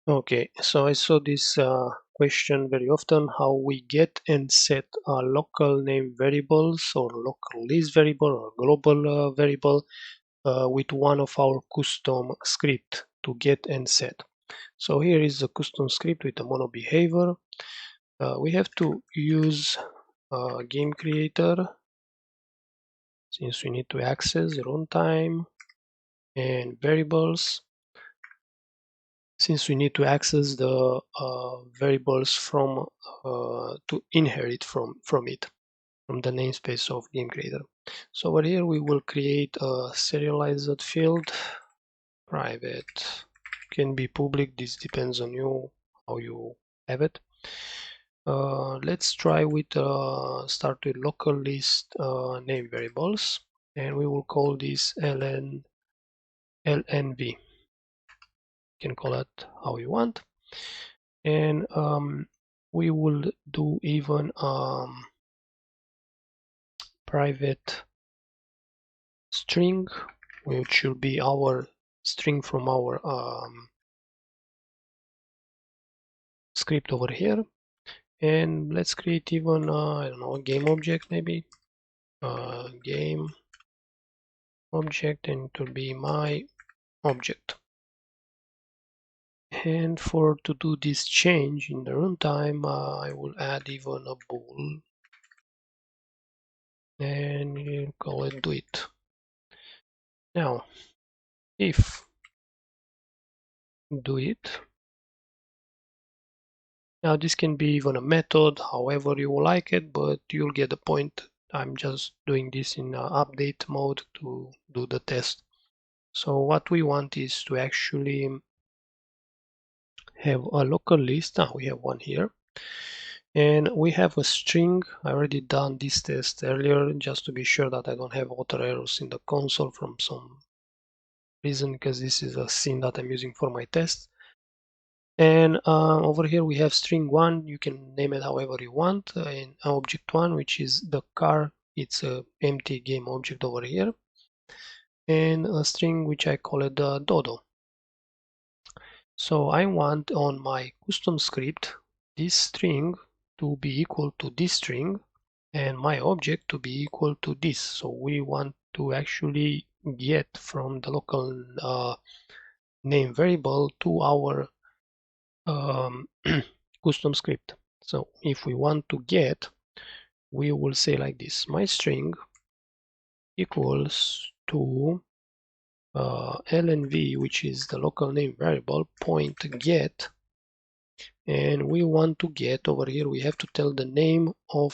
Okay, so I saw this question very often, how we get and set local name variables or local list variable or global variable with one of our custom script to get and set. So here is the custom script with the mono behavior. We have to use game creator since we need to access the runtime and variables since we need to access the variables from to inherit from it from the namespace of game creator. So over here we will create a serialized field, private, can be public, this depends on you how you have it. Let's try with start with local list name variables, and we will call this lnv. You can call it how you want, and we will do even private string, which should be our string from our script over here. And let's create even I don't know, a game object, maybe game object, and it will be my object. And for to do this change in the runtime, I will add even a bool, and we'll call it do it. Now if do it, now this can be even a method, however you like it, but you'll get the point. I'm just doing this in update mode to do the test. So what we want is to actually have a local list. Now we have one here, and we have a string. I already done this test earlier just to be sure that I don't have auto errors in the console from some reason, because this is a scene that I'm using for my test. And over here we have string one, you can name it however you want, and object one, which is the car, it's a empty game object over here, and a string which I call it dodo. So I want on my custom script this string to be equal to this string and my object to be equal to this. So we want to actually get from the local name variable to our custom script. So if we want to get, we will say like this: my string equals to lnv, which is the local name variable, point get, and we want to get over here, we have to tell the name um,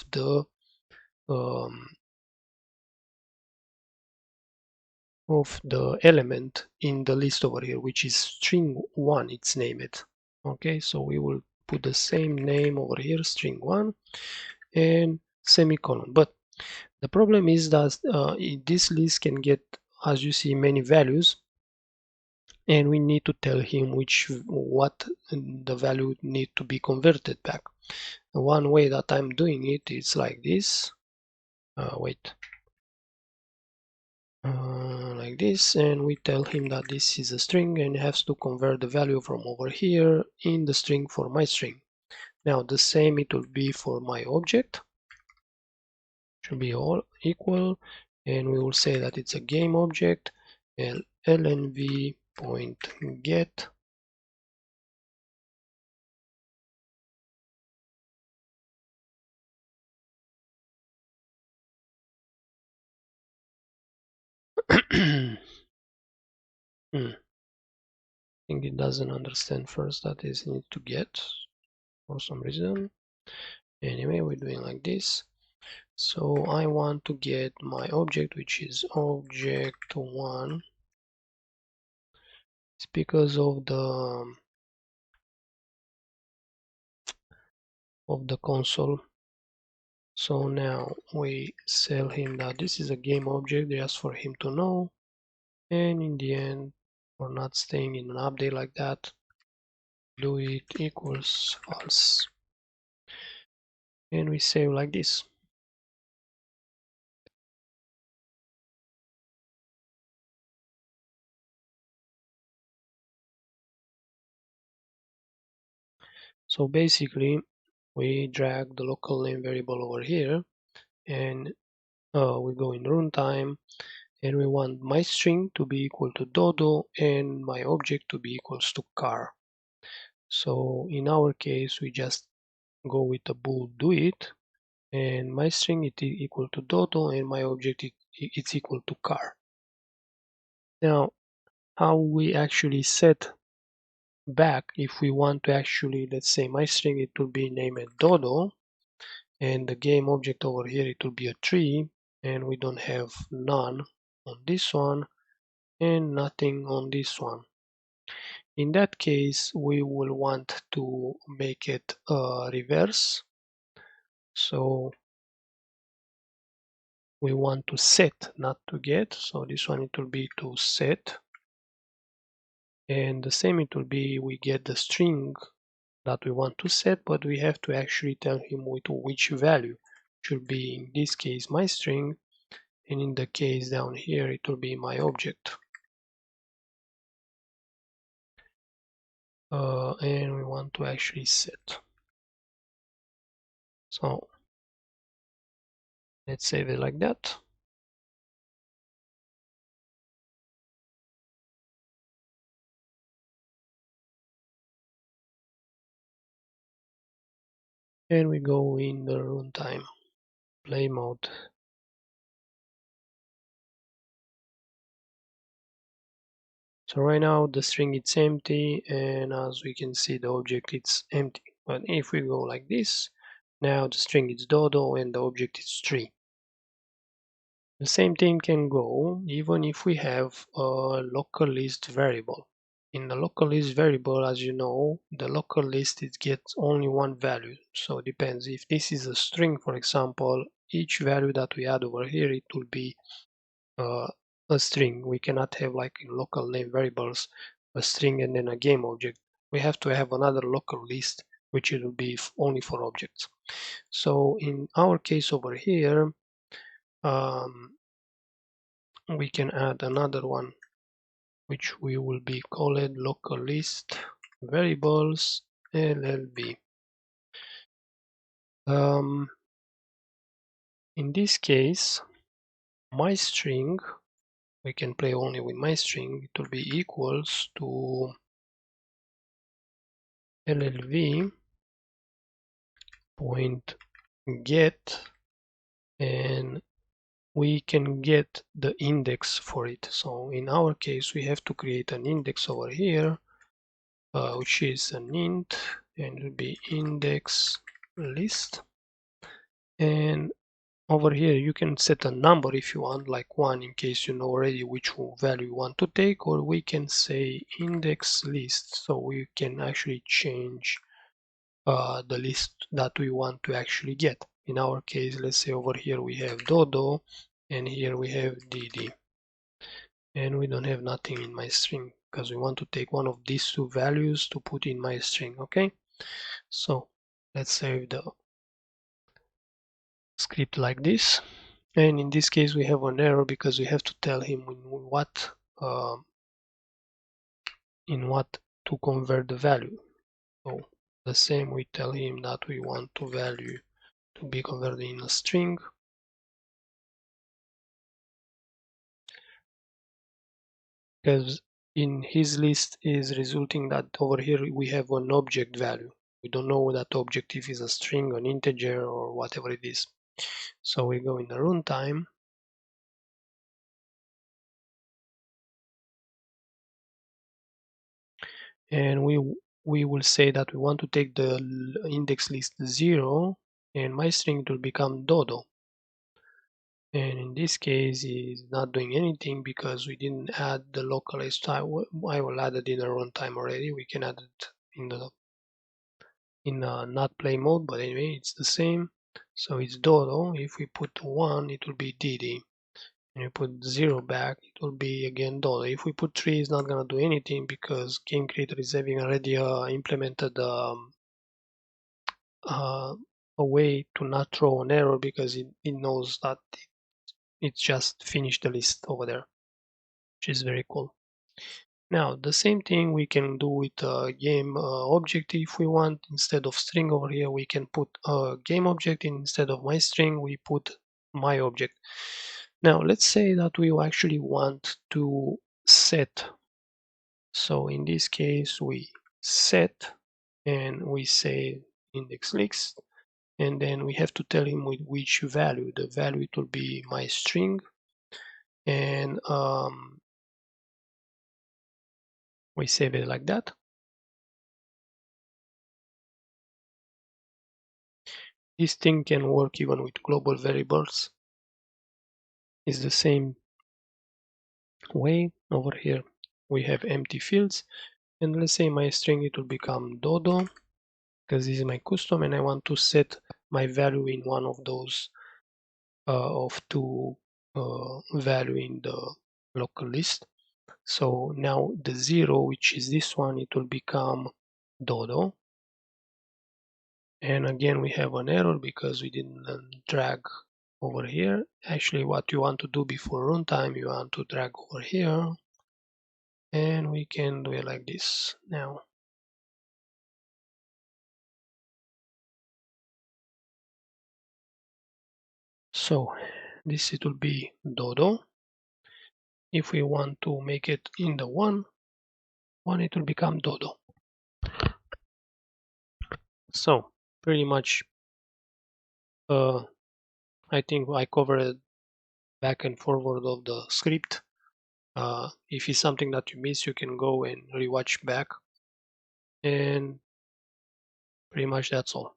of the element in the list over here, which is string one, it's named. Okay, so we will put the same name over here, string one, and semicolon. But the problem is that this list can get, as you see, many values, and we need to tell him what the value need to be converted back. One way that I'm doing it is like this. Wait. Like this, and we tell him that this is a string and he has to convert the value from over here in the string for my string. Now the same it will be for my object, should be all equal, and we will say that it's a game object, and lnv point get I think it doesn't understand first that is need to get for some reason. Anyway, we're doing like this. So I want to get my object, which is object one. It's because of the console. So now we tell him that this is a game object just for him to know, and in the end, we're not staying in an update like that, do it equals false, and we save like this. So basically we drag the local name variable over here, and we go in runtime, and we want my string to be equal to dodo and my object to be equals to car. So in our case we just go with the bool do it, and my string is equal to dodo and my object it's equal to car. Now how we actually set back, if we want to actually, let's say my string, it will be named dodo, and the game object over here it will be a tree, and we don't have none on this one and nothing on this one. In that case we will want to make it reverse. So we want to set, not to get. So this one it will be to set, and the same it will be we get the string that we want to set, but we have to actually tell him with which value. It should be in this case my string, and in the case down here it will be my object. And we want to actually set. So let's save it like that. And we go in the runtime play mode. So right now the string is empty, and as we can see the object is empty. But if we go like this, now the string is dodo and the object is tree. The same thing can go even if we have a local list variable. In the local list variable, as you know, the local list it gets only one value. So it depends. If this is a string, for example, each value that we add over here, it will be uh, a string. We cannot have, like in local name variables, a string and then a game object. We have to have another local list, which it will be only for objects. So in our case over here, we can add another one, which we will be called local list variables LLV. In this case, my string, we can play only with my string. It will be equals to LLV point get, and we can get the index for it. So in our case, we have to create an index over here, which is an int, and it will be index list. And over here you can set a number if you want, like 1, in case you know already which value you want to take, or we can say index list, so we can actually change the list that we want to actually get. In our case, let's say over here we have dodo and here we have dd, and we don't have nothing in my string because we want to take one of these two values to put in my string. Okay, so let's save the script like this. And in this case we have an error because we have to tell him uh, in what to convert the value. So the same, we tell him that we want to value to be converted in a string, because in his list is resulting that over here we have an object value. We don't know that object if it's a string, an integer, or whatever it is. So we go in the runtime, and we will say that we want to take the index list 0, and my string will become dodo. And in this case is not doing anything because we didn't add the local list. I will add it in the runtime already. We can add it in not play mode, but anyway it's the same. So it's dodo. If we put 1, it will be dd, and we put 0 back, it will be again dodo. If we put 3, it's not gonna do anything because game creator is having already implemented uh, a way to not throw an error because it knows that it's just finished the list over there, which is very cool. Now the same thing we can do with a game object if we want. Instead of string over here, we can put a game object. Instead of my string, we put my object. Now let's say that we actually want to set. So in this case, we set and we say index list, and then we have to tell him with which value. The value it will be my string, and we save it like that. This thing can work even with global variables. It's the same way. Over here we have empty fields, and let's say my string it will become dodo, because this is my custom and I want to set my value in one of those of two value in the local list. So now the 0, which is this one, it will become dodo. And again we have an error because we didn't drag over here. Actually, what you want to do before runtime, you want to drag over here, and we can do it like this now. So this it will be dodo. If we want to make it in the one it will become dodo. So pretty much I think I covered back and forward of the script. If it's something that you miss, you can go and rewatch back, and pretty much that's all.